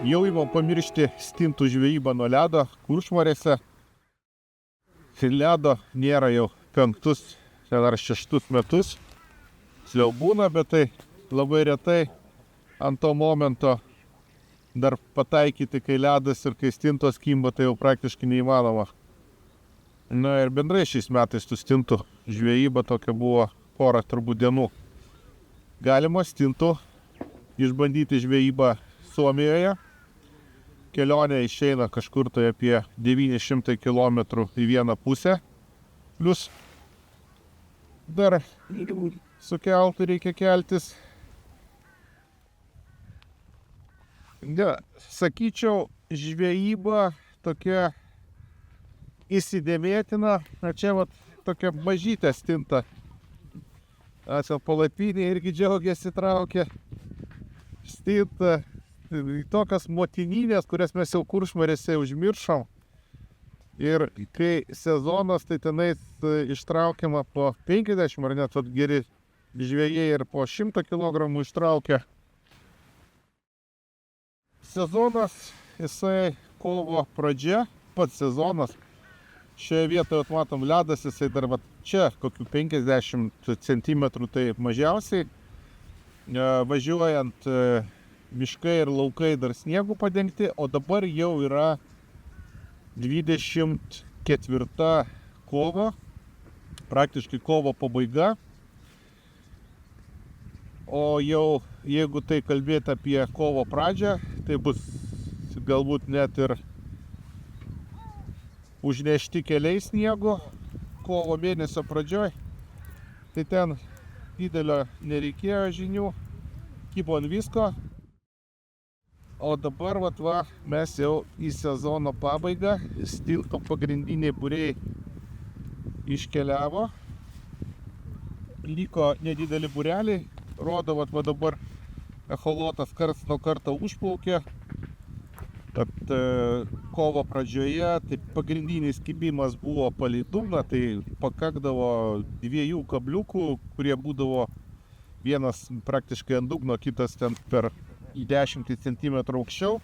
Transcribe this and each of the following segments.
Jau įmam pamiršti stintų žvejybą nuo ledo Kuršmarėse. Ledo nėra jau 5 ar 6 metus. Jau būna, bet tai labai retai ant to momento dar pataikyti, kai ledas ir kai stintos kimba, tai jau praktiškai neįmanoma. Na ir bendrai šiais metais tų stintų žvejyba tokia buvo porą turbūt dienų. Galima stintų išbandyti žvejybą Suomijoje. Kelionė išeina kažkur tai apie 900 km į vieną pusę. Plius dar su keltu reikia keltis. Ne, sakyčiau, žvejyba tokia įsidėmėtina. Na čia vat tokia mažytė stinta. Ačiū palapinė irgi džiaugiasi, traukia stintą. Tokias motininės, kurias mes jau Kuršmarėse užmiršom. Ir kai sezonas, tai tenais ištraukiama po 50 ar net geri žvejai ir po 100 kg ištraukia. Sezonas, jisai kovo pradžia, pats sezonas. Šioje vietoje matom ledas, jisai dar čia kokių 50 cm tai mažiausiai. Važiuojant miškai ir laukai dar sniegu padengti, o dabar jau yra 24 kovo, praktiškai kovo pabaiga. O jau jeigu tai kalbėti apie kovo pradžią, tai bus galbūt net ir užnešti keliai sniego kovo mėnesio pradžioj. Tai ten didelio nereikėjo žinių, kibo ant visko. O dabar mes jau į sezono pabaigą, stintų pagrindiniai būriai iškeliavo. Liko nedideli būreliai, rodo dabar echolotas karts nuo karto užplaukė. Tad kovo pradžioje tai pagrindinis kibimas buvo palei dugną, tai pakakdavo 2 kabliukų, kurie būdavo vienas praktiškai ant dugno, kitas ten per 10 cm aukščiau.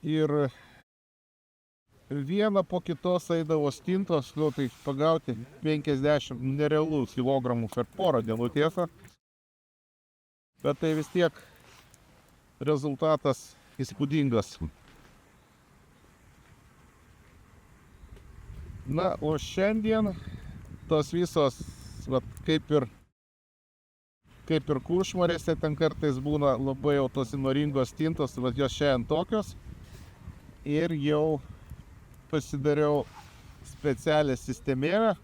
Ir vieną po kitos eidavo stintos, tai pagauti 50 nerealų kilogramų per porą dienų, tiesa. Bet tai vis tiek rezultatas įspūdingas. Na, o šiandien tos visos, kaip ir Kuršmarėse, ten kartais būna labai jau tos įnoringos stintos, jos šiandien tokios. Ir jau pasidariau specialią sistemėlę.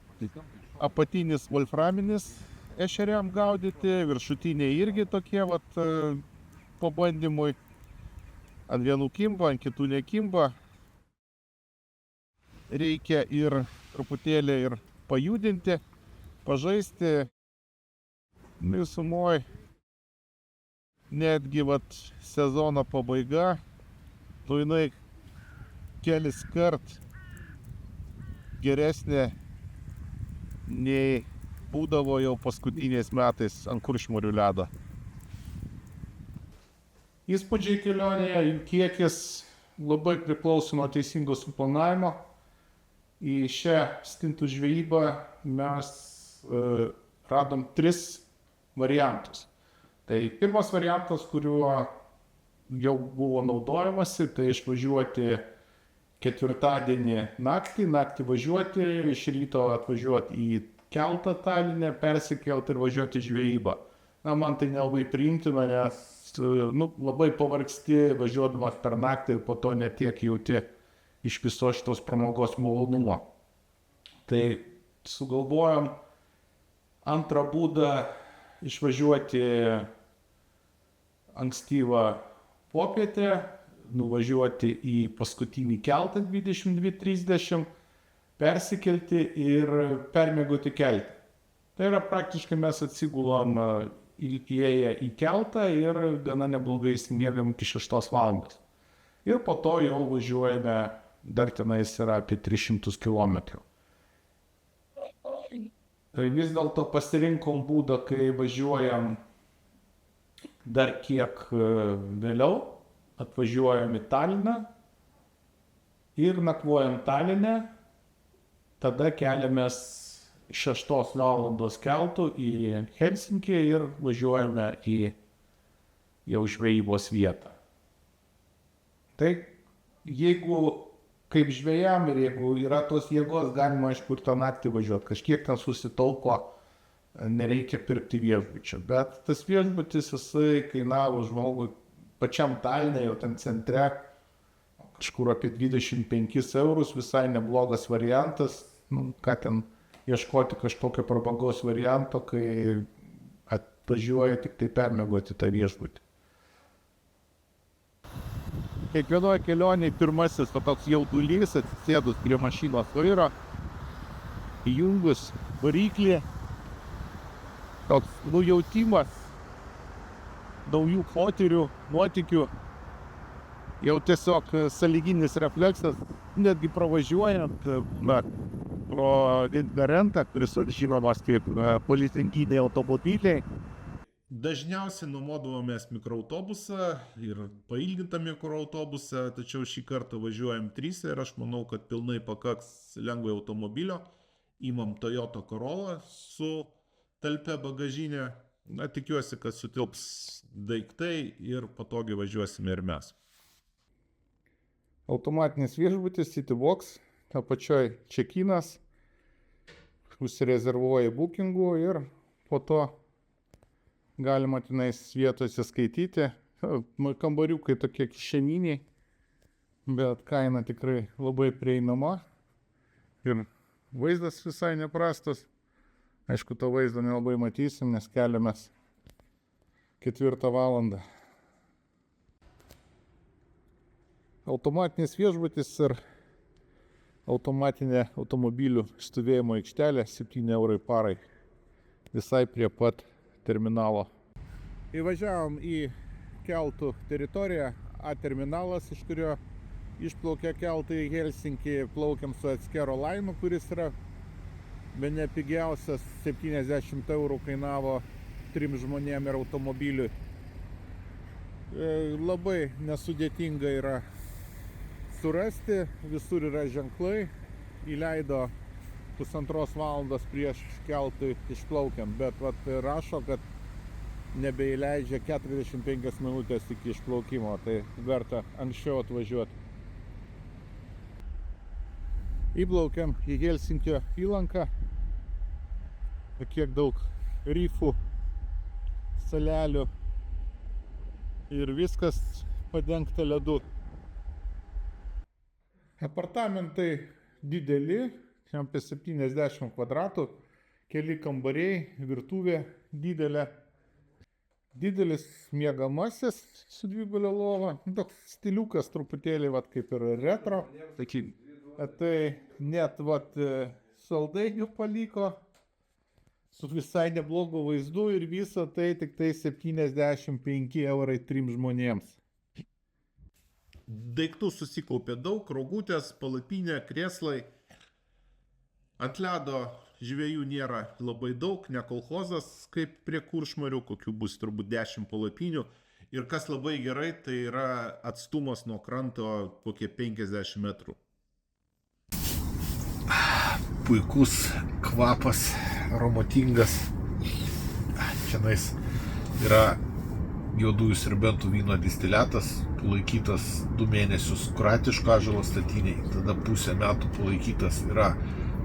Apatinis wolframinis ešeriam gaudyti, viršutiniai irgi tokie pabandymui. Ant vienų kimba, ant kitų nekimba. Reikia ir truputėlį ir pajudinti, pažaisti. Visumoj netgi sezono pabaiga, jinai kelis kart geresnė nei būdavo jau paskutiniais metais ant Kuršmarių ledo. Įspūdžiai kelionėje, jų kiekis labai priklauso nuo teisingo suplanavimo. Į šią stintų žvejybą mes radom 3 variantus. Tai pirmas variantas, kuriuo jau buvo naudojamasi, tai išvažiuoti ketvirtadienį naktį važiuoti, iš ryto atvažiuoti į keltą Taline, persikelti ir važiuoti žvejybą. Na, man tai nelabai priimtina, nes labai pavargsti važiuodamas per naktį ir po to netiek jauti iš viso šitos pramogos malonumo. Tai sugalvojom antrą būdą išvažiuoti ankstyvą popietę, nuvažiuoti į paskutinį keltą 22:30, persikelti ir permiegoti kelte. Tai yra praktiškai mes atsigulam įėję į keltą ir gana neblogai įsimiegam iki 6 valandos. Ir po to jau važiuojame, dar tenais yra apie 300 km. Tai vis dėlto pasirinkom būdą, kai važiuojam dar kiek vėliau atvažiuojam į Taliną ir nakvojam Taline, tada keliamės 6 valandos keltu į Helsinkį ir važiuojame į jau žvejybos vietą. Tai jeigu kaip žvejam ir jeigu yra tos jėgos, galima aišku ir tą naktį važiuoti, kažkiek ten susitaupo, nereikia pirkti viešbučio, bet tas viešbutis jisai kainavo žmogui pačiam Taline, jau ten centre, kažkur apie 25 eurus, visai neblogas variantas, ką ten ieškoti kažkokio prabangos varianto, kai atvažiuoja tik tai permiegoti tą viešbutį. Kiekvienoje kelionėje pirmasis toks jaudulys, atsisėdus prie mašinos vairo, įjungus variklį, toks nujautimas naujų potyrių, nuotykių, jau tiesiog sąlyginis refleksas, netgi pravažiuojant pro Garentą, kuris žinomas kaip policininkiniai automobiliai. Dažniausiai nuomodavomės mikroautobusą ir pailgintą mikroautobusą, tačiau šį kartą važiuojam 3 ir aš manau, kad pilnai pakaks lengvojo automobilio. Imam Toyota Corolla su talpia bagažinė. Tikiuosi, kad sutilps daiktai ir patogiai važiuosime ir mes. Automatinis viešbutis Citybox, apačioj check-inas, užsirezervuoji bookingų ir po to galima tenais vietose skaityti. Kambariukai tokie kišeniniai, bet kaina tikrai labai prieinama ir vaizdas visai neprastas. Aišku, to vaizdo nelabai matysim, nes keliamės 4 valandą. Automatinis viešbutis ir automatinė automobilių stovėjimo aikštelė 7 eurai parai, visai prie pat terminalo. Įvažiavom į keltų teritoriją, A terminalas, iš kurio išplaukė keltai į Helsinkį, plaukiam su Atskero lainu, kuris yra bene pigiausias, 70 eurų kainavo 3 žmonėm ir automobiliui. Labai nesudėtinga yra surasti, visur yra ženklai, įleido 1,5 valandos prieš keltui išplaukiant, bet rašo, kad nebeįleidžia 45 minutės iki išplaukimo, tai verta anksčiau atvažiuoti. Įplaukiam į Helsinkio įlanką, kiek daug rifų, salelių ir viskas padengta ledu. Apartamentai dideli, apie 70 kvadratų, keli kambariai, virtuvė didelė. Didelis miegamasis su dvigulio lova, toks stiliukas truputėlį kaip ir retro. Tai net saldainių paliko su visai neblogu vaizdu ir viso tai tik tai 75 eurai 3 žmonėms. Daiktų susikaupė daug, rogutės, palapinė, krėslai. Ant ledo žvejų nėra labai daug, ne kolchozas kaip prie Kuršmarių, kokių bus turbūt 10 palapinių. Ir kas labai gerai, tai yra atstumas nuo kranto kokie 50 metrų. Puikus kvapas, aromatingas. Čianais yra juodųjų serbentų vyno distiliatas, palaikytas 2 mėnesius kroatiško ąžuolo statinėje, tada pusę metų palaikytas yra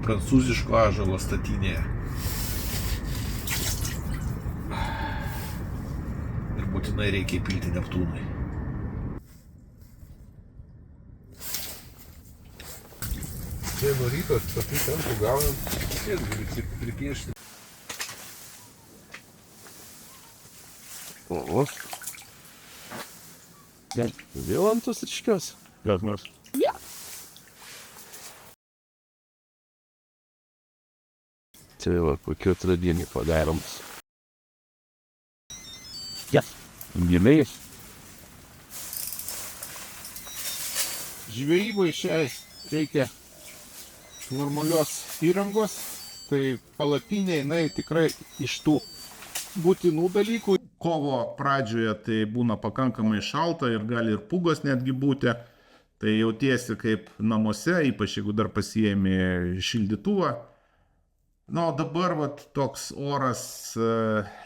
prancūziško ąžuolo statinėje. Ir būtinai reikia įpilti Neptūnui. Tai nuo ryto tokių tempų gaunant, vis gali pripiešti. O. Vėl ant tos ryškios? Gal nors? Tai va, kokiu atradinį padarom. Giliai. Žvejybai šiai reikia normalios įrangos, tai palapinė, jinai tikrai iš tų būtinų dalykų. kovo pradžioje tai būna pakankamai šalta ir gali ir pūgos netgi būti. Tai jautiesi kaip namuose, ypač jeigu dar pasiėmė šildytuvą. Na, o dabar vat, toks oras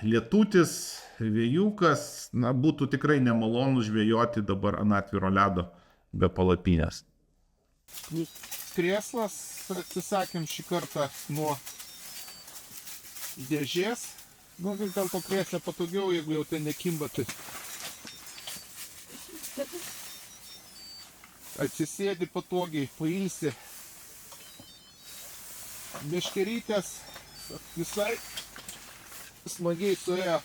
lietutis, vėjukas, na, būtų tikrai nemalonu žvejoti dabar ant atviro ledo be palapinės. Krėslas, atsisakėm šį kartą nuo dėžės. Nu, vis dėlto krėslė patogiau, jeigu jau ten nekimba, tai atsisėdi patogiai, pailsi. Meškerytės visai smagiai suėjo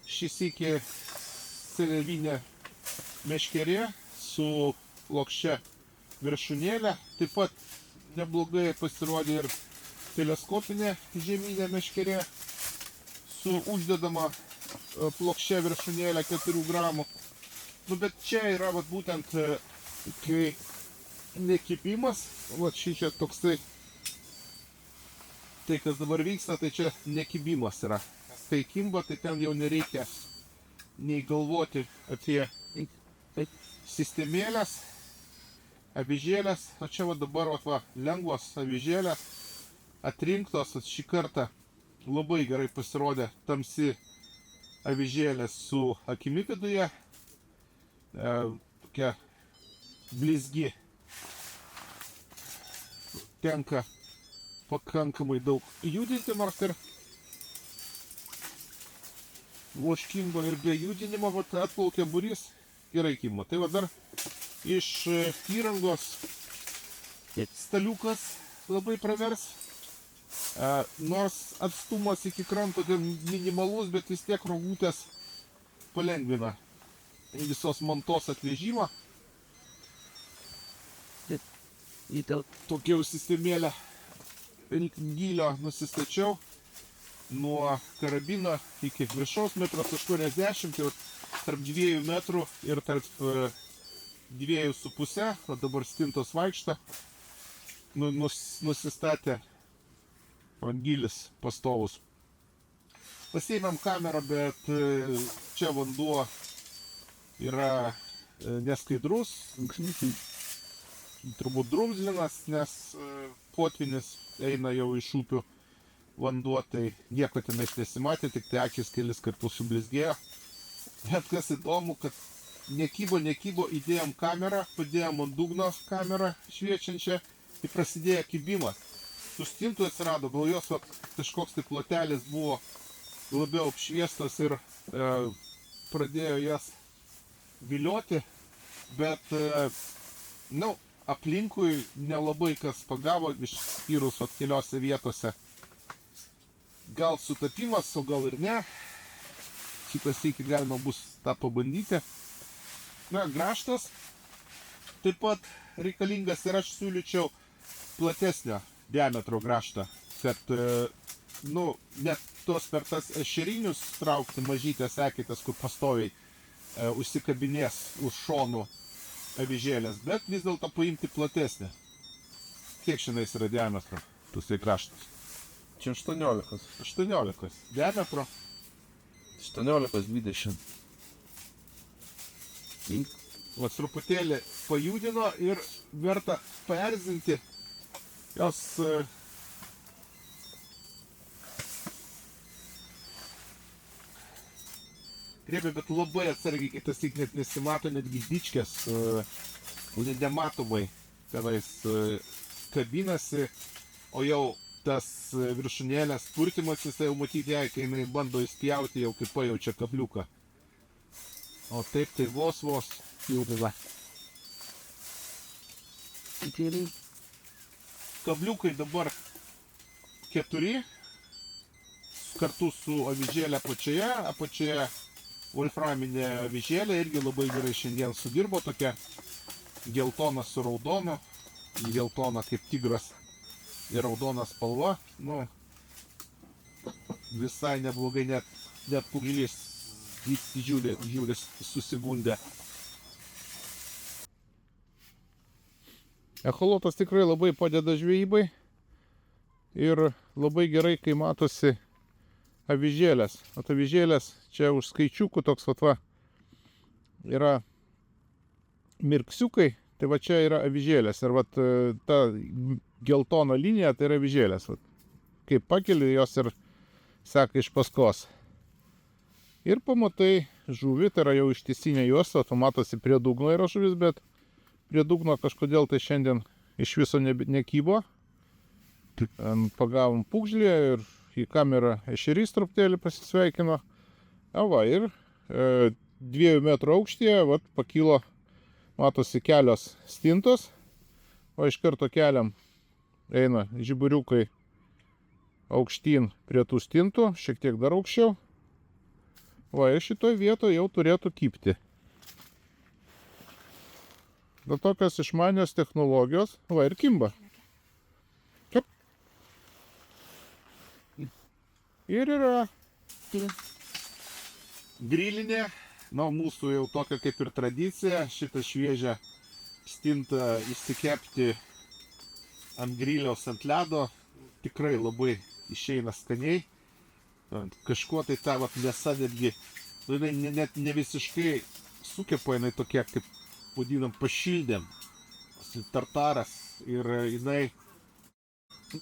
šį sykį seliavinė meškerė su plokščia viršūnėlė. Taip pat neblogai pasirodė ir teleskopinė žieminė meškerė su uždedama plokščia viršūnėlė 4 gramų. Nu, bet čia yra vat, būtent kai nekibimas, va šį čia toksai, tai kas dabar vyksta, tai čia nekibimas yra. Kai kimba, tai ten jau nereikia nei galvoti apie sistemėlės, avižėlės, o čia va dabar va, lengvos avižėlės, atrinktos, šį kartą labai gerai pasirodė tamsi avižėlė su akimi viduje, tokia blizgi. Tenka pakankamai daug judinti, nors ir loškimbo ir be judinimo atplaukė būrys, gerai kimba. Tai va dar iš įrangos staliukas labai pravers, nors atstumas iki kranto minimalus, bet vis tiek rogutės palengvina visos mantos atvežimą. Tokia jau sistemėlė gylio nusistačiau nuo karabino iki viršaus 1,80 m, tarp 2 metrų ir tarp 2,5 m, o dabar stintos vaikšta, nusistatė gylis pastovus. Pasiėmėm kamerą, bet čia vanduo yra neskaidrus, turbūt drumzlinas, nes potvynis eina jau iš upių vanduo, tai nieko tenais nesimatė, tik tai akis kelis kartus sublizgėjo. Bet kas įdomu, kad nekybo, įdėjom kamerą, padėjom ant dugno kamerą šviečiančią, tai prasidėjo kibimas. Tų stintų atsirado, gal jos kažkoks tai plotelis buvo labiau apšviestas ir pradėjo jas vilioti, bet aplinkui nelabai kas pagavo, išskyrus keliose vietose. Gal sutapimas, o gal ir ne. Kitas iki galima bus tą pabandyti. Na, grąžtas taip pat reikalingas ir aš siūlyčiau platesnio diametro grąžtą, kad, net tos per tas ešerinius traukti mažytės eketės, kur pastoviai užsikabinės už šonų avižėlės, bet vis dėlto paimti platesnį. Kiek šiandien yra diametro, tusai kraštas? Čia 18. 18 diametro. 18-20. Va, truputėlį pajudino ir verta paerzinti. Jos griebė, bet labai atsargiai, kai tas tik net nesimato, netgi dičkės nematomai tenais kabinasi, o jau tas viršūnėlės purtimas, jisai jau matyti jai, kai jinai bando įspjauti, jau kaip pajaučia kabliuką. O taip tai vos judina. Kabliukai dabar 4, kartu su avižėlė apačioje wolframinė avižėlė, irgi labai gerai šiandien sudirbo, tokia geltona su raudonu, geltona kaip tigras ir raudona spalva, visai neblogai, net pugilys didžiulis susigundė. Echolotas tikrai labai padeda žvejybai ir labai gerai, kai matosi avižėlės. O avižėlės čia už skaičiukų toks va yra mirksiukai. Tai va čia yra avižėlės. Ir va ta geltona linija tai yra avižėlės. Va. Kaip pakeli, jos ir seka iš paskos. Ir pamatai žuvį, tai yra jau ištisinė juosta, tu matosi prie dugno yra žuvis, bet prie dugno kažkodėl tai šiandien iš viso nekybo. Pagavom pūgžlį ir į kamerą ešerys truputėlį pasisveikino. Va, ir 2 metrų aukštyje pakilo, matosi kelios stintos, o iš karto keliam eina žiburiukai aukštyn prie tų stintų, šiek tiek dar aukščiau. Va, ir šitoj vietoje jau turėtų kibti. Dėl tokios išmanios technologijos, va, ir kimba. Kip. Ir yra grilinė, mūsų jau tokia kaip ir tradicija, šitą šviežią stintą įsikepti ant griliaus, ant ledo, tikrai labai išeina skaniai. Kažkuo tai ta mėsa netgi, net ne visiškai sukepa, jinai tokia, kaip vadinam, pašildėm, tartaras, ir jinai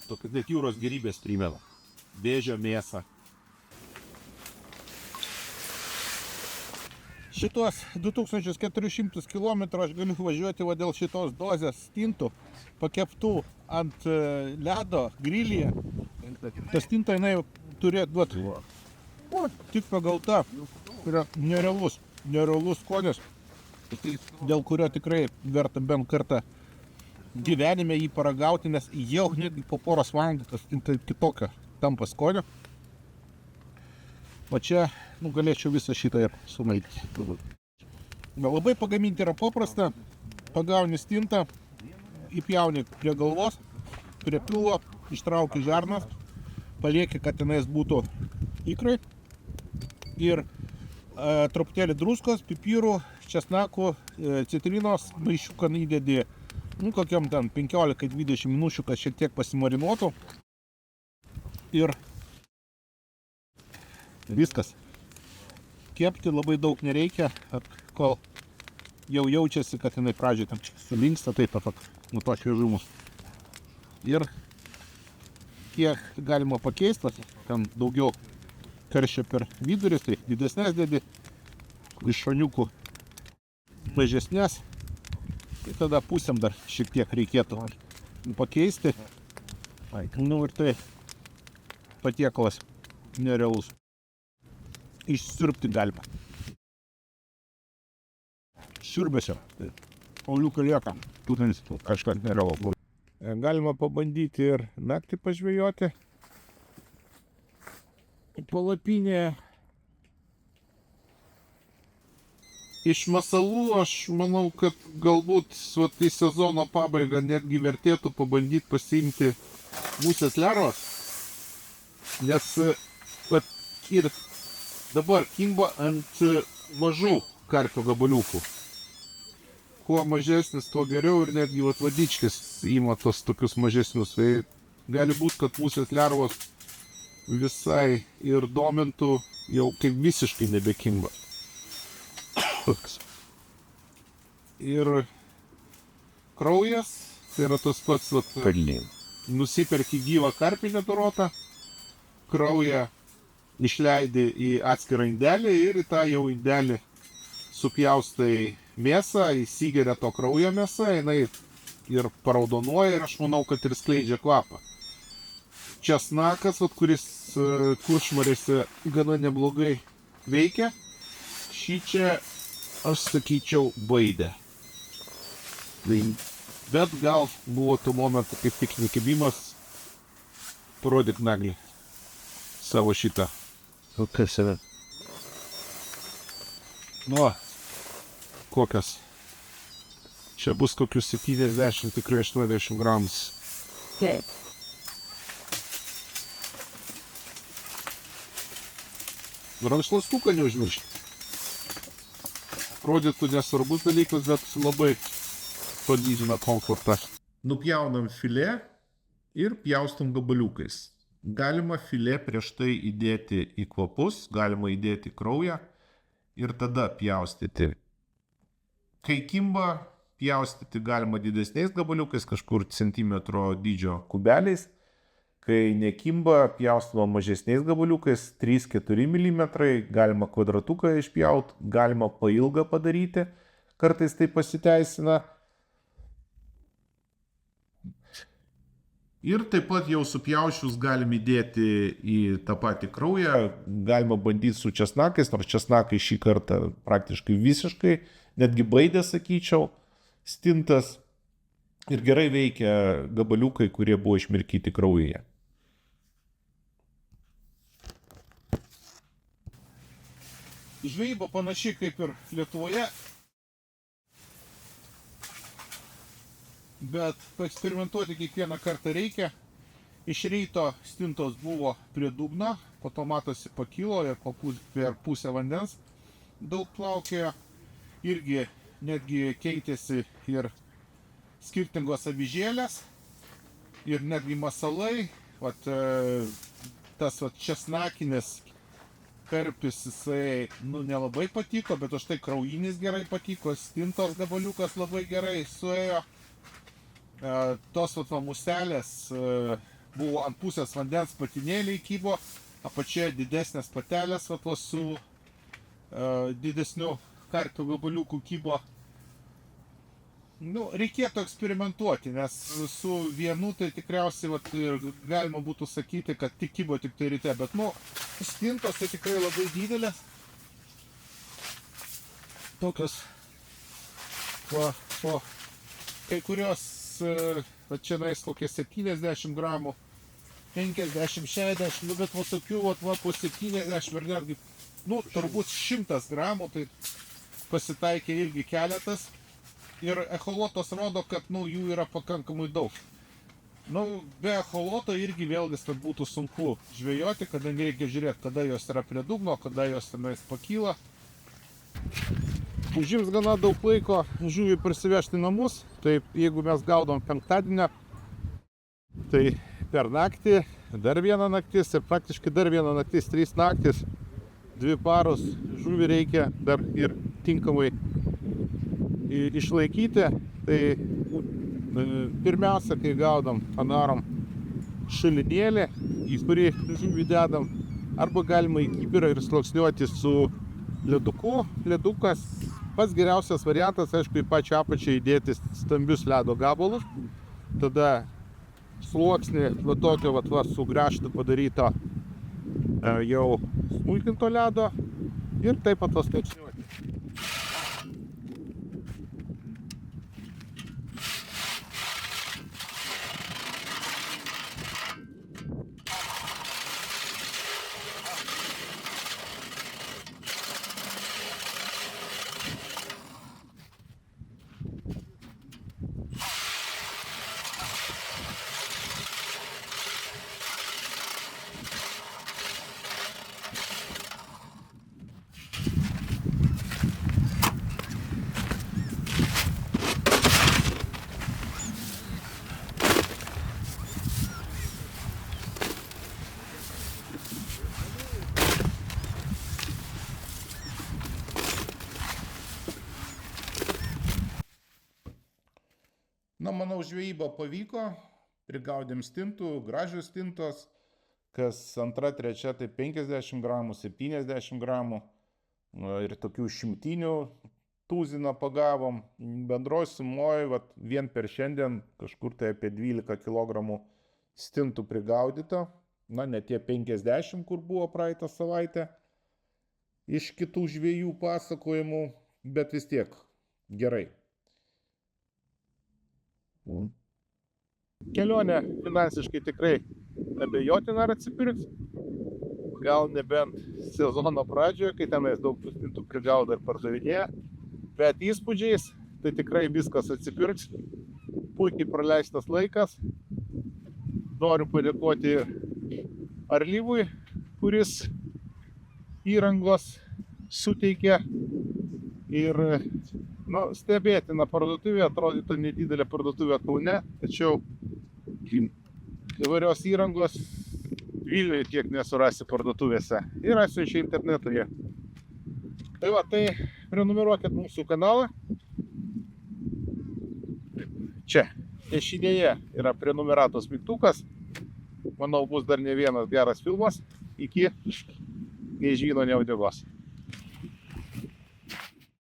tokia net jūros gėrybės primena, vėžio mėsą. Šitos 2400 km aš galiu važiuoti dėl šitos dozės stintų, pakeptų ant ledo grilyje. Ta stinta jinai turėtų duoti tik pagauta, yra nerealus skonis, dėl kurio tikrai verta bent kartą gyvenime jį paragauti, nes jau netgi po poros valandų tas stinta kitokio tampa skonio. O čia galėčiau visą šitą ir sumaityti. Labai pagaminti yra paprasta, pagauni stintą, įpjauni prie galvos, prie pilvo, ištrauki žarnas, palieki, kad tenais būtų ikrai ir truputėlį druskos, pipirų, česnakų, citrinos, maišiuką įdedi, kokiam ten 15-20 minučių, kad šiek tiek pasimarinuotų. Ir viskas. Kepti labai daug nereikia, kol jau jaučiasi, kad jinai pradžiai tam sulinksta, taip nuo to šviežumus. Ir kiek galima pakeisti, ten daugiau karščio per vidurį, tai didesnės dedi, iš šoniukų mažesnės, tai tada pusėm dar šiek tiek reikėtų pakeisti. Ir tai patiekalas nerealus. Išsiurbti galima. Siurbėsio. Auliukai lieka. Tūkstantis kažkas nerealu. Galima pabandyti ir naktį pažvejoti. Palapinė. Iš masalų aš manau, kad galbūt į sezono pabaigą netgi vertėtų pabandyti pasiimti musės lervos. Nes ir dabar kimba ant mažų karpio gabaliukų. Kuo mažesnis, tuo geriau, ir netgi vadičkis ima tos tokius mažesnius. Tai gali būti, kad musės lervos visai ir domintų, jau kaip visiškai nebekimba. Ir kraujas, tai yra tas pats, nusiperki gyvą karpį nedorotą, kraują išleidi į atskirą indelį ir į tą jau indelį supjaustai mėsą, įsigeria to kraujo mėsa, jinai ir paraudonuoja ir aš manau, kad ir skleidžia kvapą. Česnakas, kuris kuršmarėse gana neblogai veikia, šį čia aš sakyčiau baidė. Bet gal buvo tų momentų, kaip tik nekibimas, parodyk naglį savo šitą. Kas yra? Kokias? Čia bus kokius 70, tikrai 80 gramus. Taip. Rankšluostuką neužmiršti. Atrodytų nesvarbus dalykas, bet labai padidina komfortą. Nupjaunam filė ir pjaustom gabaliukais. Galima filė prieš tai įdėti į kvapus, galima įdėti kraują ir tada pjaustyti. Kai kimba, pjaustyti galima didesniais gabaliukais, kažkur centimetro dydžio kubeliais. Kai nekimba, pjaustoma mažesniais gabaliukais, 3-4 mm, galima kvadratuką išpjauti, galima pailgą padaryti, kartais tai pasiteisina. Ir taip pat jau supjaušius galim įdėti į tą patį kraują, galima bandyti su česnakais, nors česnakai šį kartą praktiškai visiškai, netgi baidė, sakyčiau, stintas. Ir gerai veikia gabaliukai, kurie buvo išmirkyti kraujyje. Žvejyba panašiai kaip ir Lietuvoje, bet paeksperimentuoti kiekvieną kartą reikia. Iš ryto stintos buvo prie dugno, po to matosi pakilo ir per pusę vandens daug plaukėjo. Irgi netgi keitėsi ir skirtingos avižėlės ir netgi masalai. Tas česnakinis karpis, jisai nelabai patiko, bet už tai kraujinis gerai patiko, stintos gabaliukas labai gerai suėjo. Tos muselės buvo ant pusės vandens, patinėliai kybo, apačioje didesnės patelės su didesniu karpio gabaliuku kybo. Reikėtų eksperimentuoti, nes su vienu tai tikriausiai galima būtų sakyti, kad tik kybo tik tai ryte, bet stintos tai tikrai labai didelės. Tokios, kai kurios čia nais kokie 70 gramų, 50, 60, bet tokių po 70 ir netgi, turbūt 100 gramų, tai pasitaikė irgi keletas. Ir echolotas rodo, kad jų yra pakankamai daug. Be echoloto irgi vėlgi būtų sunku žvejoti, kadangi reikia žiūrėti, kada jos yra prie dugno, kada jos tenais pakyla. Užims gana daug laiko žuvį prisivežti namus, tai jeigu mes gaudom penktadienį, tai per naktį dar viena naktis ir praktiškai dar viena naktis, 3 naktis, 2 paros žuvį reikia dar ir tinkamai išlaikyti. Tai pirmiausia, kai gaudom, padarom šalinėlį, į kurį žuvį dedam, arba galima į kibirą ir sluoksniuoti su leduku. Ledukas pats geriausias variantas, aišku, į pačią apačią įdėti stambius ledo gabalus, tada sluoksnį tokio su grąžtu padaryto jau smulkinto ledo ir taip pat sluoksniuoti. Manau, žvejyba pavyko, prigaudėm stintų, gražios stintos, kas antra, trečia, tai 50 gramų, 70 gramų ir tokių šimtinių tuziną pagavom. Bendroj sumoj, vien per šiandien kažkur tai apie 12 kg stintų prigaudyta, ne tie 50, kur buvo praeitą savaitę iš kitų žvejų pasakojimų, bet vis tiek gerai. Kelionė finansiškai tikrai nebejotina ar atsipirks. Gal nebent sezono pradžioje, kai tenais daug stintų prigaudo ir pardavinėja. Bet įspūdžiais tai tikrai viskas atsipirks. Puikiai praleistas laikas. Noriu padėkoti Arlyvui, kuris įrangos suteikė. Ir stebėtina parduotuvė, atrodytų nedidelė parduotuvė Kaune, tačiau įvairios įrangos Vilniuje tiek nesurasi parduotuvėse. Ir atsiunčia internetu jie. Tai va, tai prenumeruokit mūsų kanalą. Čia dešinėje yra prenumeratos mygtukas. Manau, bus dar ne vienas geras filmas. Iki nei žvyno, nei uodegos.